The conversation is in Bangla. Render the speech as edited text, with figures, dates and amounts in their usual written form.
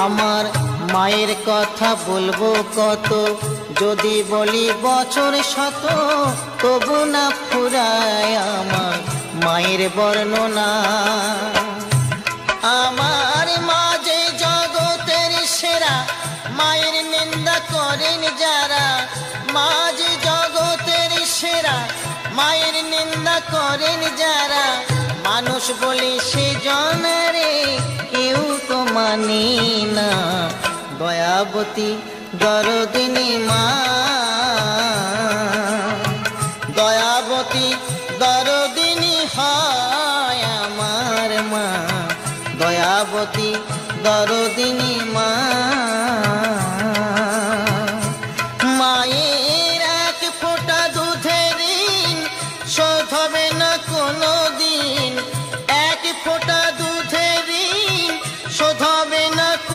আমার মায়ের কথা বলবো কত, যদি বলি বছর শত, তবু না ফুরায় আমার মায়ের বর্ণনা। আমার মা যে জগতের সেরা, মায়ের নিন্দা করেন যারা। মা যে জগতের সেরা, মায়ের নিন্দা করেন যারা। মানুষ বলে সে জনারে কেউ তো মানি না। দয়াবতী দরদিনী মা, দয়াবতী দরদিনী হয় আমার মা, দয়াবতী দরদিনী মা।